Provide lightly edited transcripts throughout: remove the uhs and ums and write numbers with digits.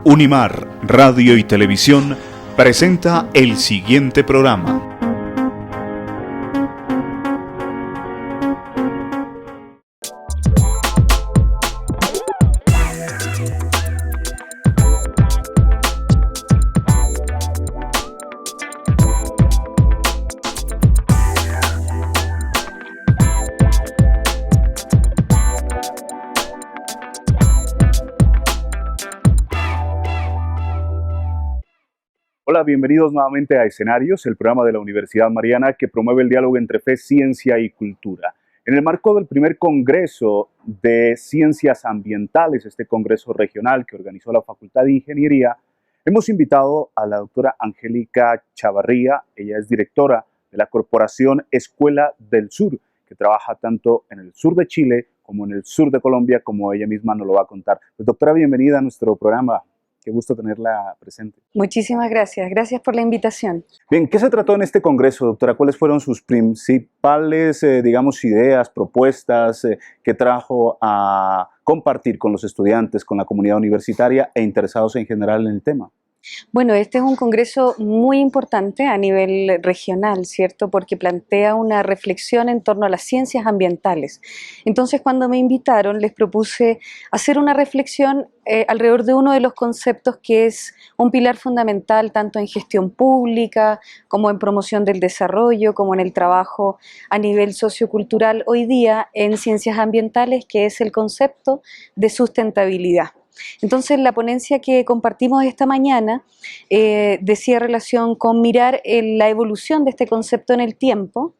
Unimar Radio y Televisión presenta el siguiente programa. Hola, bienvenidos nuevamente a Escenarios, el programa de la Universidad Mariana que promueve el diálogo entre fe, ciencia y cultura. En el marco del primer Congreso de Ciencias Ambientales, este Congreso regional que organizó la Facultad de Ingeniería, hemos invitado a la doctora Angélica Chavarría. Ella es directora de la Corporación Escuela del Sur, que trabaja tanto en el sur de Chile como en el sur de Colombia, como ella misma nos lo va a contar. Pues, doctora, bienvenida a nuestro programa. Qué gusto tenerla presente. Muchísimas gracias. Gracias por la invitación. Bien, ¿qué se trató en este congreso, doctora? ¿Cuáles fueron sus principales, ideas, propuestas que trajo a compartir con los estudiantes, con la comunidad universitaria e interesados en general en el tema? Bueno, este es un congreso muy importante a nivel regional, ¿cierto? Porque plantea una reflexión en torno a las ciencias ambientales. Entonces, cuando me invitaron, les propuse hacer una reflexión alrededor de uno de los conceptos que es un pilar fundamental tanto en gestión pública, como en promoción del desarrollo, como en el trabajo a nivel sociocultural hoy día en ciencias ambientales, que es el concepto de sustentabilidad. Entonces, la ponencia que compartimos esta mañana decía relación con mirar la evolución de este concepto en el tiempo,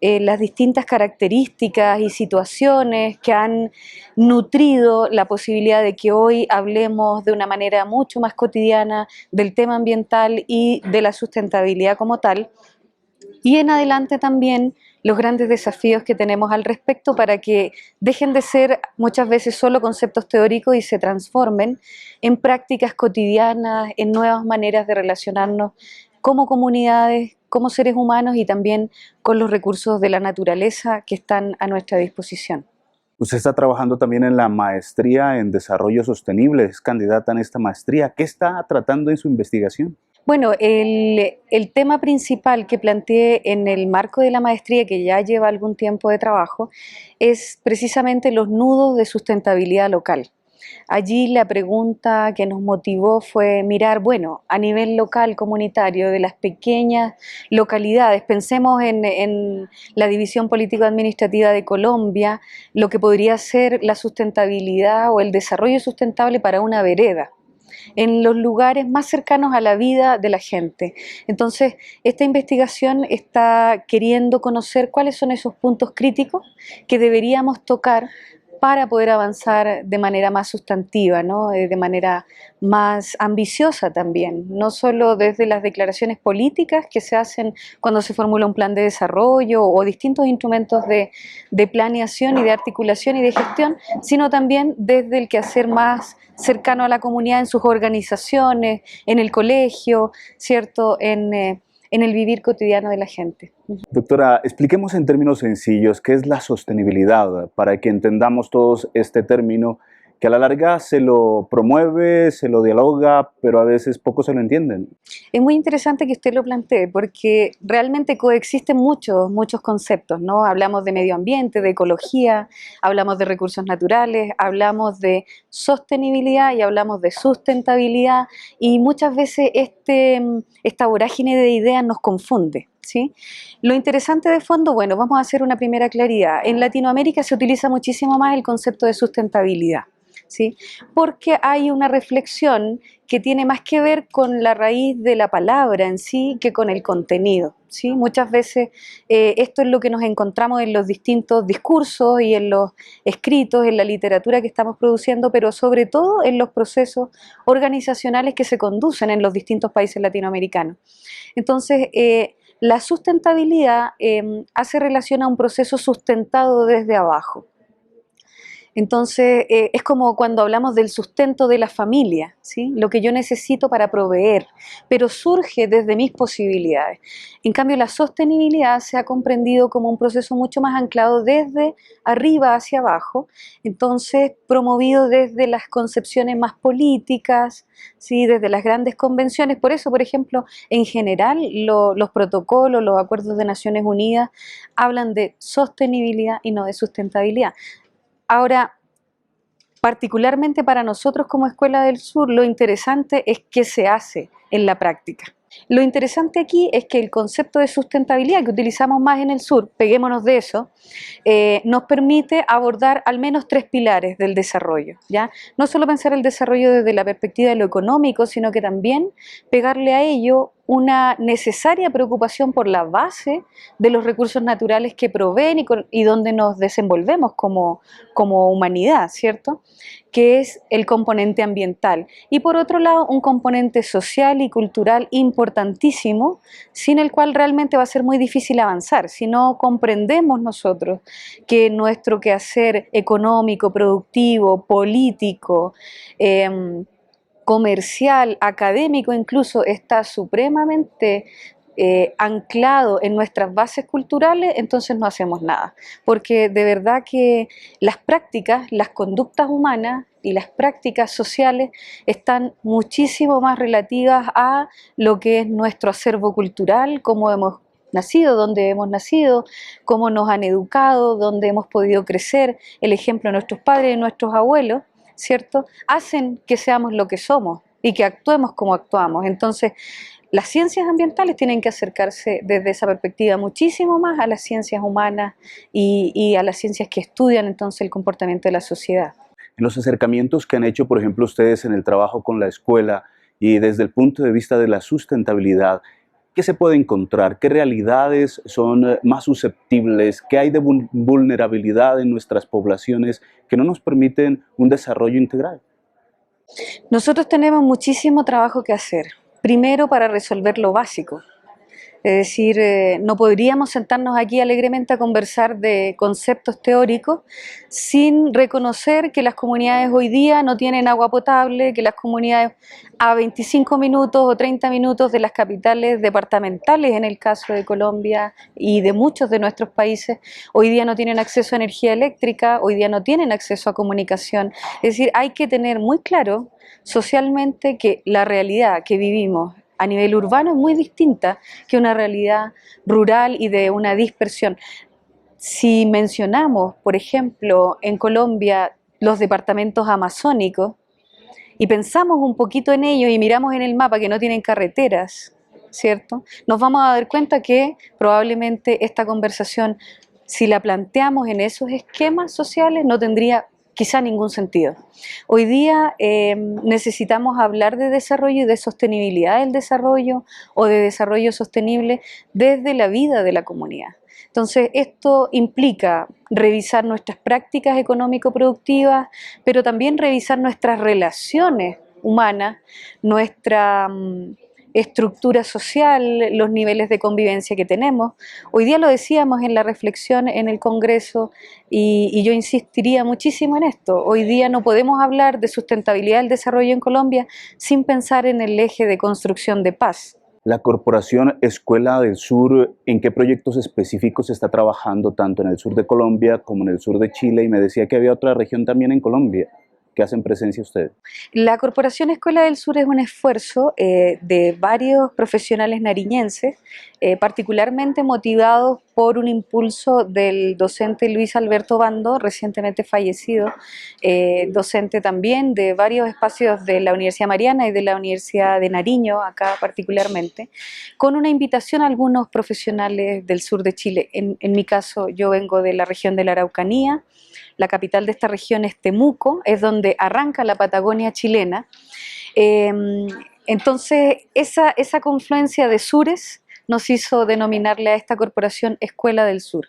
las distintas características y situaciones que han nutrido la posibilidad de que hoy hablemos de una manera mucho más cotidiana del tema ambiental y de la sustentabilidad como tal. Y en adelante también los grandes desafíos que tenemos al respecto para que dejen de ser muchas veces solo conceptos teóricos y se transformen en prácticas cotidianas, en nuevas maneras de relacionarnos como comunidades, como seres humanos y también con los recursos de la naturaleza que están a nuestra disposición. Usted está trabajando también en la maestría en desarrollo sostenible, es candidata en esta maestría. ¿Qué está tratando en su investigación? Bueno, el tema principal que planteé en el marco de la maestría, que ya lleva algún tiempo de trabajo, es precisamente los nudos de sustentabilidad local. Allí la pregunta que nos motivó fue mirar, bueno, a nivel local, comunitario, de las pequeñas localidades, pensemos en la división político-administrativa de Colombia, lo que podría ser la sustentabilidad o el desarrollo sustentable para una vereda, en los lugares más cercanos a la vida de la gente. Entonces, esta investigación está queriendo conocer cuáles son esos puntos críticos que deberíamos tocar para poder avanzar de manera más sustantiva, ¿no? De manera más ambiciosa también, no solo desde las declaraciones políticas que se hacen cuando se formula un plan de desarrollo o distintos instrumentos de planeación y de articulación y de gestión, sino también desde el quehacer más cercano a la comunidad en sus organizaciones, en el colegio, ¿cierto? En el vivir cotidiano de la gente. Doctora, expliquemos en términos sencillos qué es la sostenibilidad para que entendamos todos este término que a la larga se lo promueve, se lo dialoga, pero a veces poco se lo entienden. Es muy interesante que usted lo plantee porque realmente coexisten muchos conceptos, ¿no? Hablamos de medio ambiente, de ecología, hablamos de recursos naturales, hablamos de sostenibilidad y hablamos de sustentabilidad y muchas veces esta vorágine de ideas nos confunde, ¿sí? Lo interesante de fondo, bueno, vamos a hacer una primera claridad. En Latinoamérica se utiliza muchísimo más el concepto de sustentabilidad, ¿sí? Porque hay una reflexión que tiene más que ver con la raíz de la palabra en sí que con el contenido, ¿sí? Muchas veces esto es lo que nos encontramos en los distintos discursos y en los escritos, en la literatura que estamos produciendo, pero sobre todo en los procesos organizacionales que se conducen en los distintos países latinoamericanos. Entonces, la sustentabilidad hace relación a un proceso sustentado desde abajo. Entonces, es como cuando hablamos del sustento de la familia, ¿sí? Lo que yo necesito para proveer, pero surge desde mis posibilidades. En cambio, la sostenibilidad se ha comprendido como un proceso mucho más anclado desde arriba hacia abajo, entonces promovido desde las concepciones más políticas, ¿sí? Desde las grandes convenciones. Por eso, por ejemplo, en general, los protocolos, los acuerdos de Naciones Unidas hablan de sostenibilidad y no de sustentabilidad. Ahora, particularmente para nosotros como Escuela del Sur, lo interesante es qué se hace en la práctica. Lo interesante aquí es que el concepto de sustentabilidad que utilizamos más en el sur, peguémonos de eso, nos permite abordar al menos 3 pilares del desarrollo, ¿ya? No solo pensar el desarrollo desde la perspectiva de lo económico, sino que también pegarle a ello una necesaria preocupación por la base de los recursos naturales que proveen y donde nos desenvolvemos como humanidad, ¿cierto? Que es el componente ambiental. Y por otro lado, un componente social y cultural importantísimo, sin el cual realmente va a ser muy difícil avanzar. Si no comprendemos nosotros que nuestro quehacer económico, productivo, político, comercial, académico incluso, está supremamente anclado en nuestras bases culturales, entonces no hacemos nada. Porque de verdad que las prácticas, las conductas humanas y las prácticas sociales están muchísimo más relativas a lo que es nuestro acervo cultural, cómo hemos nacido, dónde hemos nacido, cómo nos han educado, dónde hemos podido crecer, el ejemplo de nuestros padres y nuestros abuelos, ¿cierto? Hacen que seamos lo que somos y que actuemos como actuamos. Entonces, las ciencias ambientales tienen que acercarse desde esa perspectiva muchísimo más a las ciencias humanas y a las ciencias que estudian entonces el comportamiento de la sociedad. En los acercamientos que han hecho, por ejemplo, ustedes en el trabajo con la escuela y desde el punto de vista de la sustentabilidad, ¿qué se puede encontrar? ¿Qué realidades son más susceptibles? ¿Qué hay de vulnerabilidad en nuestras poblaciones que no nos permiten un desarrollo integral? Nosotros tenemos muchísimo trabajo que hacer. Primero, para resolver lo básico. Es decir, no podríamos sentarnos aquí alegremente a conversar de conceptos teóricos sin reconocer que las comunidades hoy día no tienen agua potable, que las comunidades a 25 minutos o 30 minutos de las capitales departamentales, en el caso de Colombia y de muchos de nuestros países, hoy día no tienen acceso a energía eléctrica, hoy día no tienen acceso a comunicación. Es decir, hay que tener muy claro socialmente que la realidad que vivimos a nivel urbano es muy distinta que una realidad rural y de una dispersión. Si mencionamos, por ejemplo, en Colombia los departamentos amazónicos y pensamos un poquito en ellos y miramos en el mapa que no tienen carreteras, ¿cierto? Nos vamos a dar cuenta que probablemente esta conversación, si la planteamos en esos esquemas sociales, no tendría quizá ningún sentido. Hoy día necesitamos hablar de desarrollo y de sostenibilidad del desarrollo o de desarrollo sostenible desde la vida de la comunidad. Entonces, esto implica revisar nuestras prácticas económico-productivas, pero también revisar nuestras relaciones humanas, nuestra estructura social, los niveles de convivencia que tenemos. Hoy día lo decíamos en la reflexión en el Congreso y yo insistiría muchísimo en esto. Hoy día no podemos hablar de sustentabilidad del desarrollo en Colombia sin pensar en el eje de construcción de paz. La Corporación Escuela del Sur, ¿en qué proyectos específicos está trabajando tanto en el sur de Colombia como en el sur de Chile? Y me decía que había otra región también en Colombia. ¿Qué hacen presencia ustedes? La Corporación Escuela del Sur es un esfuerzo de varios profesionales nariñenses, particularmente motivados por un impulso del docente Luis Alberto Bando, recientemente fallecido, docente también de varios espacios de la Universidad Mariana y de la Universidad de Nariño, acá particularmente, con una invitación a algunos profesionales del sur de Chile. En mi caso, yo vengo de la región de la Araucanía. La capital de esta región es Temuco, es donde arranca la Patagonia chilena. Entonces, esa confluencia de sures nos hizo denominarle a esta corporación Escuela del Sur.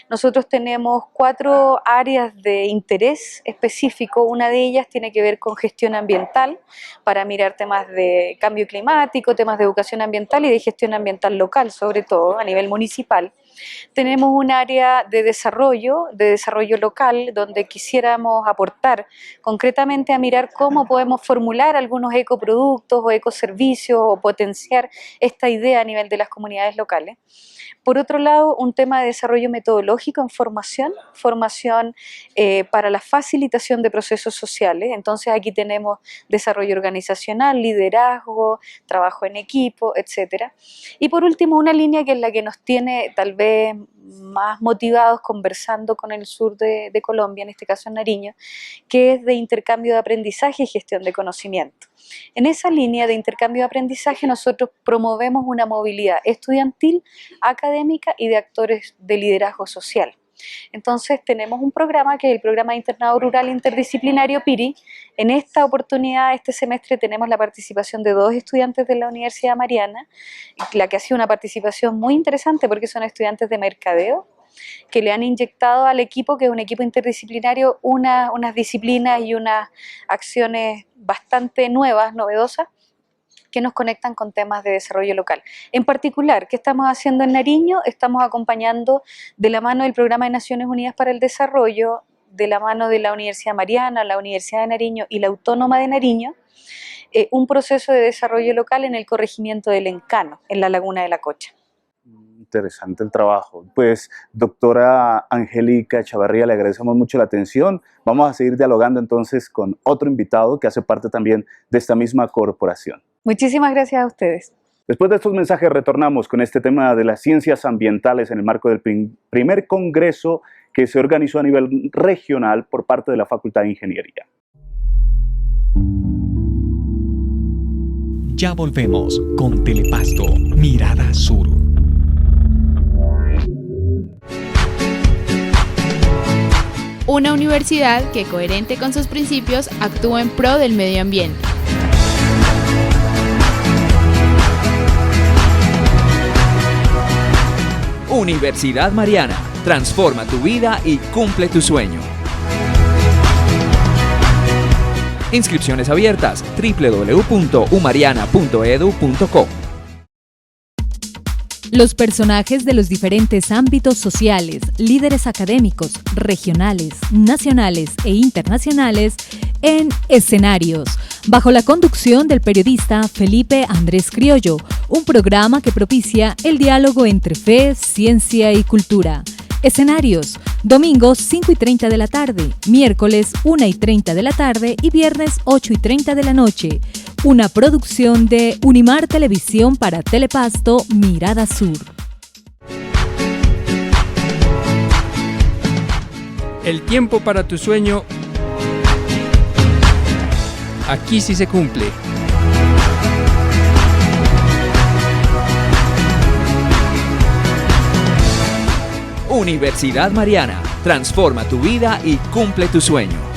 Nosotros tenemos 4 áreas de interés específico. Una de ellas tiene que ver con gestión ambiental, para mirar temas de cambio climático, temas de educación ambiental y de gestión ambiental local, sobre todo a nivel municipal. Tenemos un área de desarrollo local, donde quisiéramos aportar concretamente a mirar cómo podemos formular algunos ecoproductos o ecoservicios o potenciar esta idea a nivel de las comunidades locales. Por otro lado, un tema de desarrollo metodológico en formación para la facilitación de procesos sociales. Entonces aquí tenemos desarrollo organizacional, liderazgo, trabajo en equipo, etc. Y por último, una línea que es la que nos tiene tal vez más motivados conversando con el sur de Colombia, en este caso en Nariño, que es de intercambio de aprendizaje y gestión de conocimiento. En esa línea de intercambio de aprendizaje nosotros promovemos una movilidad estudiantil, académica y de actores de liderazgo social. Entonces tenemos un programa que es el Programa de Internado Rural Interdisciplinario PIRI. En esta oportunidad, este semestre, tenemos la participación de 2 estudiantes de la Universidad Mariana, la que ha sido una participación muy interesante porque son estudiantes de mercadeo, que le han inyectado al equipo, que es un equipo interdisciplinario, unas disciplinas y unas acciones bastante nuevas, novedosas, que nos conectan con temas de desarrollo local. En particular, ¿qué estamos haciendo en Nariño? Estamos acompañando de la mano del Programa de Naciones Unidas para el Desarrollo, de la mano de la Universidad Mariana, la Universidad de Nariño y la Autónoma de Nariño, un proceso de desarrollo local en el corregimiento del Encano, en la Laguna de la Cocha. Interesante el trabajo. Pues, doctora Angélica Echavarría, le agradecemos mucho la atención. Vamos a seguir dialogando entonces con otro invitado que hace parte también de esta misma corporación. Muchísimas gracias a ustedes. Después de estos mensajes retornamos con este tema de las ciencias ambientales en el marco del primer congreso que se organizó a nivel regional por parte de la Facultad de Ingeniería. Ya volvemos con Telepasto, Mirada Sur. Una universidad que, coherente con sus principios, actúa en pro del medio ambiente. Universidad Mariana, transforma tu vida y cumple tu sueño. Inscripciones abiertas: www.umariana.edu.co. Los personajes de los diferentes ámbitos sociales, líderes académicos, regionales, nacionales e internacionales en Escenarios, bajo la conducción del periodista Felipe Andrés Criollo, un programa que propicia el diálogo entre fe, ciencia y cultura. Escenarios, domingos 5:30 de la tarde, miércoles 1:30 de la tarde y viernes 8:30 de la noche. Una producción de Unimar Televisión para Telepasto, Mirada Sur. El tiempo para tu sueño, aquí sí se cumple. Universidad Mariana, transforma tu vida y cumple tu sueño.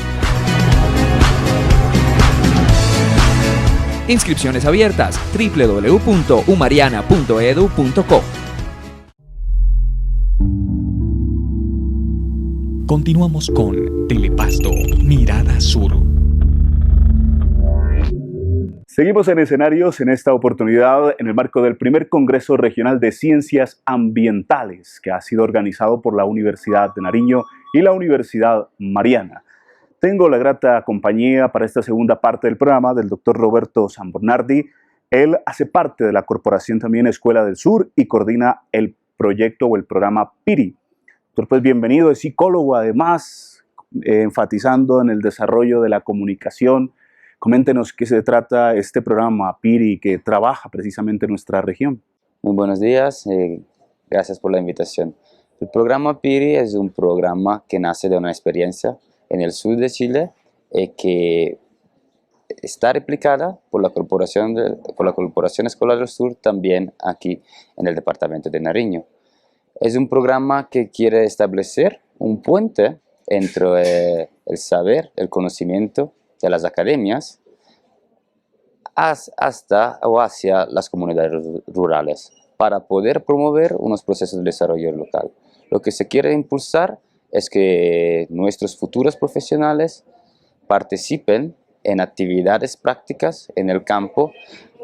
Inscripciones abiertas: www.umariana.edu.co. Continuamos con Telepasto, Mirada Sur. Seguimos en Escenarios en esta oportunidad en el marco del primer Congreso Regional de Ciencias Ambientales que ha sido organizado por la Universidad de Nariño y la Universidad Mariana. Tengo la grata compañía para esta segunda parte del programa del doctor Roberto Zambornardi. Él hace parte de la corporación también Escuela del Sur y coordina el proyecto o el programa PIRI. Doctor, pues bienvenido, es psicólogo además, enfatizando en el desarrollo de la comunicación. Coméntenos qué se trata este programa PIRI que trabaja precisamente en nuestra región. Muy buenos días, gracias por la invitación. El programa PIRI es un programa que nace de una experiencia en el sur de Chile que está replicada por la Corporación Escolar del Sur también aquí en el departamento de Nariño. Es un programa que quiere establecer un puente entre el saber, el conocimiento de las academias hasta o hacia las comunidades rurales para poder promover unos procesos de desarrollo local. Lo que se quiere impulsar es que nuestros futuros profesionales participen en actividades prácticas en el campo,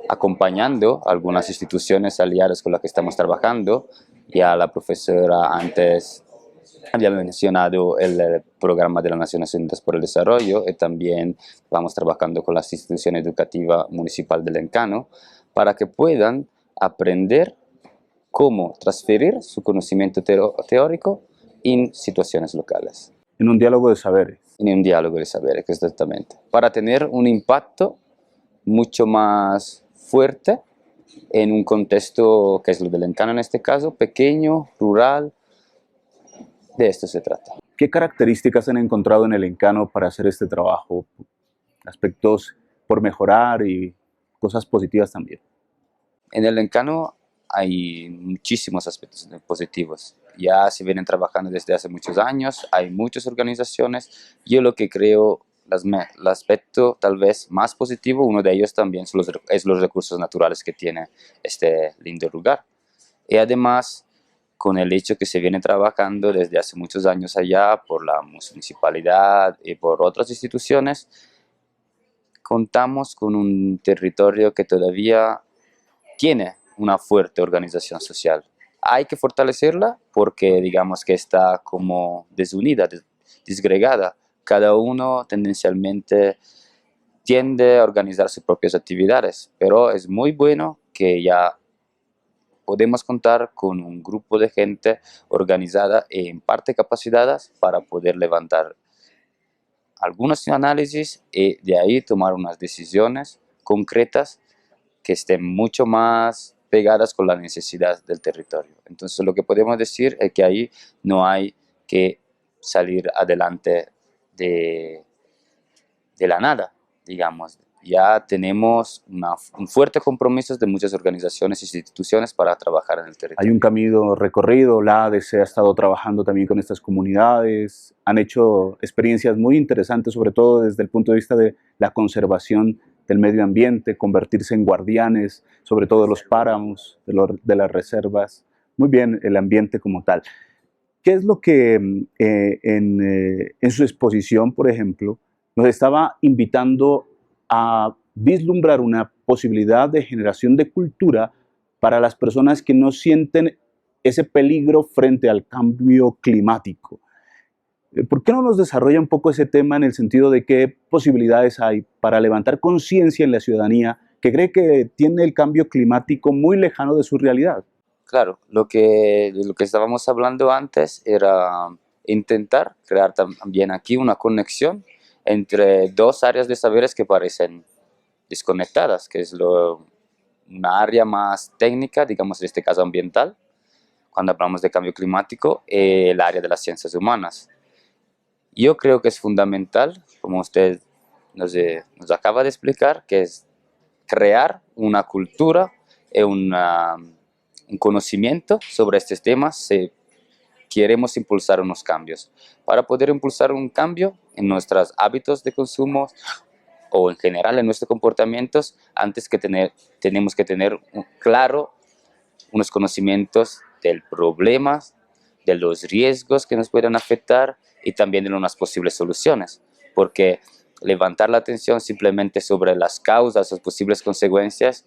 acompañando algunas instituciones aliadas con las que estamos trabajando Ya la profesora antes había mencionado el programa de las Naciones Unidas por el Desarrollo y también vamos trabajando con la institución educativa municipal del Encano para que puedan aprender cómo transferir su conocimiento teórico en situaciones locales. En un diálogo de saberes. En un diálogo de saberes, exactamente. Para tener un impacto mucho más fuerte en un contexto que es lo del Encano en este caso, pequeño, rural. De esto se trata. ¿Qué características han encontrado en el Encano para hacer este trabajo? Aspectos por mejorar y cosas positivas también. En el Encano hay muchísimos aspectos positivos. Ya se vienen trabajando desde hace muchos años, hay muchas organizaciones. Yo lo que creo, el aspecto tal vez más positivo, uno de ellos también es los recursos naturales que tiene este lindo lugar. Y además, con el hecho que se viene trabajando desde hace muchos años allá por la municipalidad y por otras instituciones, contamos con un territorio que todavía tiene una fuerte organización social. Hay que fortalecerla porque digamos que está como desunida, disgregada. Cada uno tendencialmente tiende a organizar sus propias actividades, pero es muy bueno que ya podemos contar con un grupo de gente organizada y en parte capacitadas para poder levantar algunos análisis y de ahí tomar unas decisiones concretas que estén mucho más pegadas con la necesidad del territorio. Entonces lo que podemos decir es que ahí no hay que salir adelante de la nada, digamos. Ya tenemos un fuerte compromiso de muchas organizaciones e instituciones para trabajar en el territorio. Hay un camino recorrido, la ADC ha estado trabajando también con estas comunidades, han hecho experiencias muy interesantes, sobre todo desde el punto de vista de la conservación del medio ambiente, convertirse en guardianes, sobre todo de los páramos, de las reservas, muy bien el ambiente como tal. ¿Qué es lo que en su exposición, por ejemplo, nos estaba invitando a vislumbrar una posibilidad de generación de cultura para las personas que no sienten ese peligro frente al cambio climático? ¿Por qué no nos desarrolla un poco ese tema en el sentido de qué posibilidades hay para levantar conciencia en la ciudadanía que cree que tiene el cambio climático muy lejano de su realidad? Claro, lo que estábamos hablando antes era intentar crear también aquí una conexión entre dos áreas de saberes que parecen desconectadas, que es una área más técnica, digamos en este caso ambiental, cuando hablamos de cambio climático, y el área de las ciencias humanas. Yo creo que es fundamental, como usted nos acaba de explicar, que es crear una cultura y un conocimiento sobre estos temas si queremos impulsar unos cambios. Para poder impulsar un cambio en nuestros hábitos de consumo o en general en nuestros comportamientos, tenemos que tener claro unos conocimientos del problema, de los riesgos que nos pueden afectar y también de unas posibles soluciones, porque levantar la atención simplemente sobre las causas o posibles consecuencias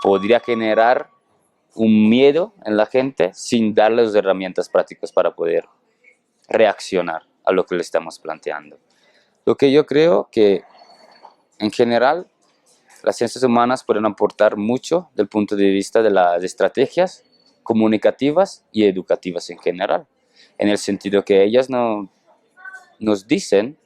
podría generar un miedo en la gente sin darles herramientas prácticas para poder reaccionar a lo que le estamos planteando. Lo que yo creo que en general las ciencias humanas pueden aportar mucho del punto de vista de las estrategias comunicativas y educativas en general, en el sentido que ellas nos dicen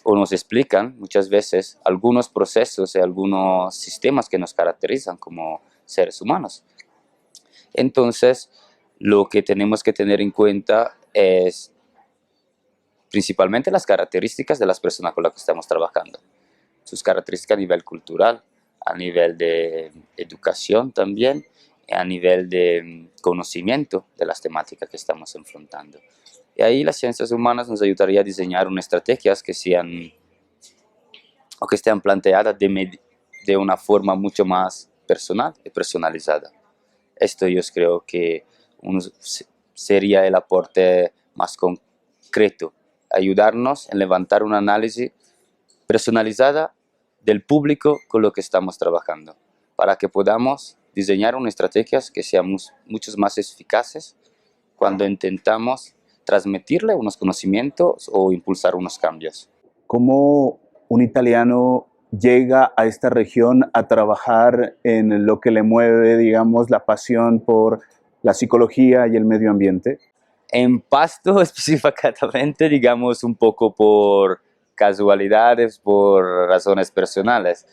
o nos explican muchas veces algunos procesos y algunos sistemas que nos caracterizan como seres humanos. Entonces, lo que tenemos que tener en cuenta es principalmente las características de las personas con las que estamos trabajando, sus características a nivel cultural, a nivel de educación también, y a nivel de conocimiento de las temáticas que estamos enfrentando. Y ahí las ciencias humanas nos ayudarían a diseñar unas estrategias que sean o que estén planteadas de una forma mucho más personal y personalizada. Esto yo creo que sería el aporte más concreto, ayudarnos en levantar un análisis personalizada del público con lo que estamos trabajando, para que podamos diseñar unas estrategias que sean mucho más eficaces cuando intentamos transmitirle unos conocimientos o impulsar unos cambios. ¿Cómo un italiano llega a esta región a trabajar en lo que le mueve, digamos, la pasión por la psicología y el medio ambiente? En Pasto específicamente, digamos, un poco por casualidades, por razones personales.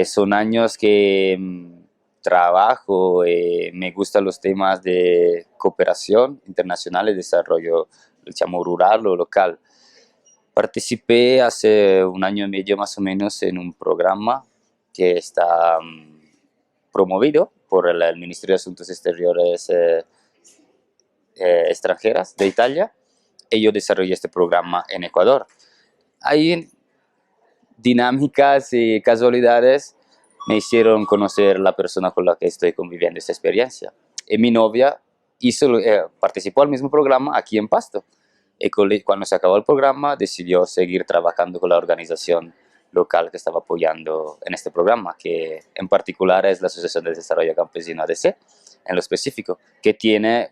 Son años que trabajo, me gustan los temas de cooperación internacional y desarrollo, llamo rural o local. Participé hace 1 año y medio más o menos en un programa que está promovido por el Ministerio de Asuntos Exteriores extranjeras de Italia, y yo desarrollé este programa en Ecuador. Hay dinámicas y casualidades me hicieron conocer la persona con la que estoy conviviendo esta experiencia. Y mi novia participó al mismo programa aquí en Pasto. Y cuando se acabó el programa, decidió seguir trabajando con la organización local que estaba apoyando en este programa, que en particular es la Asociación de Desarrollo Campesino ADC, en lo específico, que tiene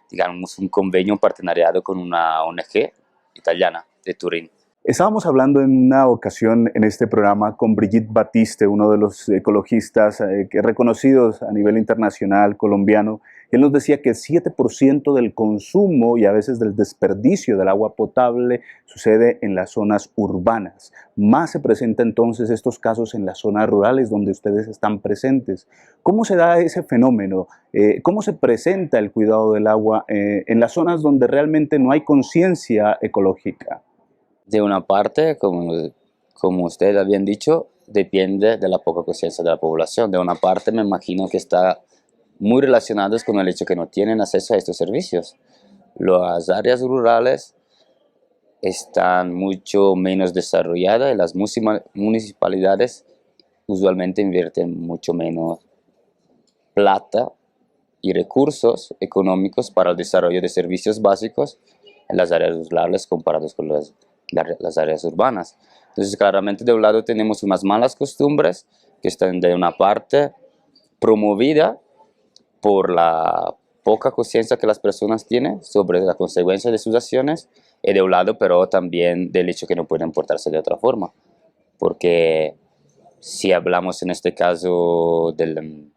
digamos, un convenio, un partenariado con una ONG italiana de Turín. Estábamos hablando en una ocasión en este programa con Brigitte Batiste, uno de los ecologistas reconocidos a nivel internacional colombiano. Él nos decía que el 7% del consumo y a veces del desperdicio del agua potable sucede en las zonas urbanas. Más se presenta entonces estos casos en las zonas rurales donde ustedes están presentes. ¿Cómo se da ese fenómeno? ¿Cómo se presenta el cuidado del agua en las zonas donde realmente no hay conciencia ecológica? De una parte, como ustedes habían dicho, depende de la poca conciencia de la población. De una parte, me imagino que está muy relacionados con el hecho que no tienen acceso a estos servicios. Las áreas rurales están mucho menos desarrolladas y las municipalidades usualmente invierten mucho menos plata y recursos económicos para el desarrollo de servicios básicos en las áreas rurales comparados con las áreas urbanas. Entonces, claramente, de un lado tenemos unas malas costumbres que están de una parte promovida por la poca conciencia que las personas tienen sobre la consecuencia de sus acciones, y de un lado, pero también del hecho que no pueden portarse de otra forma. Porque si hablamos en este caso del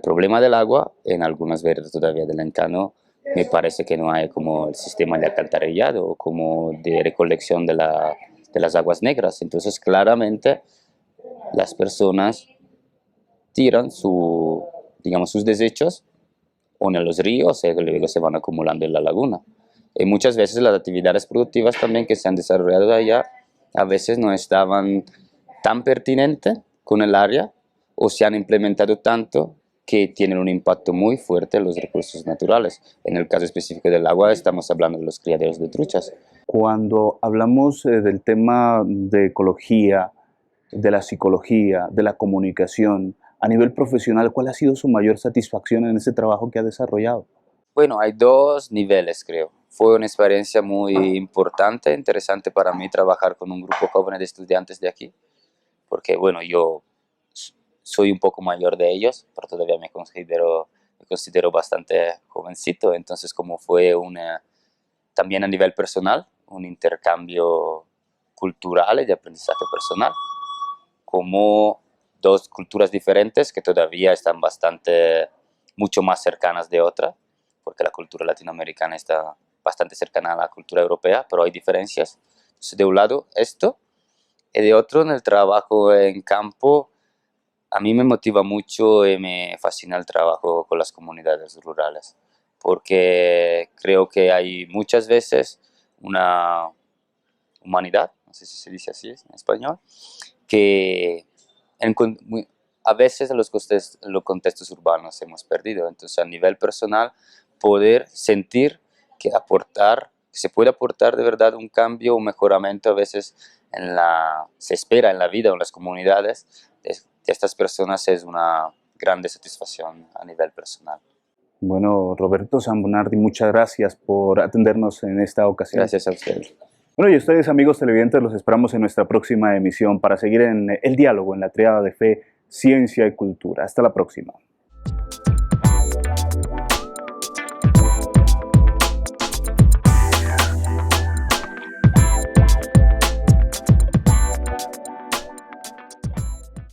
problema del agua, en algunas verdes todavía del Encano, me parece que no hay como el sistema de alcantarillado o como de recolección de las aguas negras. Entonces, claramente, las personas tiran sus desechos o en los ríos y luego se van acumulando en la laguna. Y muchas veces las actividades productivas también que se han desarrollado allá a veces no estaban tan pertinentes con el área o se han implementado tanto que tienen un impacto muy fuerte en los recursos naturales. En el caso específico del agua estamos hablando de los criaderos de truchas. Cuando hablamos del tema de ecología, de la psicología, de la comunicación, a nivel profesional, ¿cuál ha sido su mayor satisfacción en ese trabajo que ha desarrollado? Bueno, hay 2 niveles, creo. Fue una experiencia muy importante, interesante para mí trabajar con un grupo joven de estudiantes de aquí, porque bueno, yo soy un poco mayor de ellos, pero todavía me considero bastante jovencito. Entonces, como fue también a nivel personal, un intercambio cultural y de aprendizaje personal, como 2 culturas diferentes que todavía están mucho más cercanas de otra, porque la cultura latinoamericana está bastante cercana a la cultura europea, pero hay diferencias. Entonces, de un lado esto, y de otro, en el trabajo en campo, a mí me motiva mucho y me fascina el trabajo con las comunidades rurales, porque creo que hay muchas veces una humanidad, no sé si se dice así en español, que a veces en los contextos urbanos hemos perdido. Entonces, a nivel personal, poder sentir que se puede aportar de verdad un cambio, un mejoramiento a veces se espera en la vida o en las comunidades de estas personas es una grande satisfacción a nivel personal. Bueno, Roberto Zambonardi, muchas gracias por atendernos en esta ocasión. Gracias a ustedes. Bueno, y ustedes, amigos televidentes, los esperamos en nuestra próxima emisión para seguir en el diálogo, en la triada de fe, ciencia y cultura. Hasta la próxima.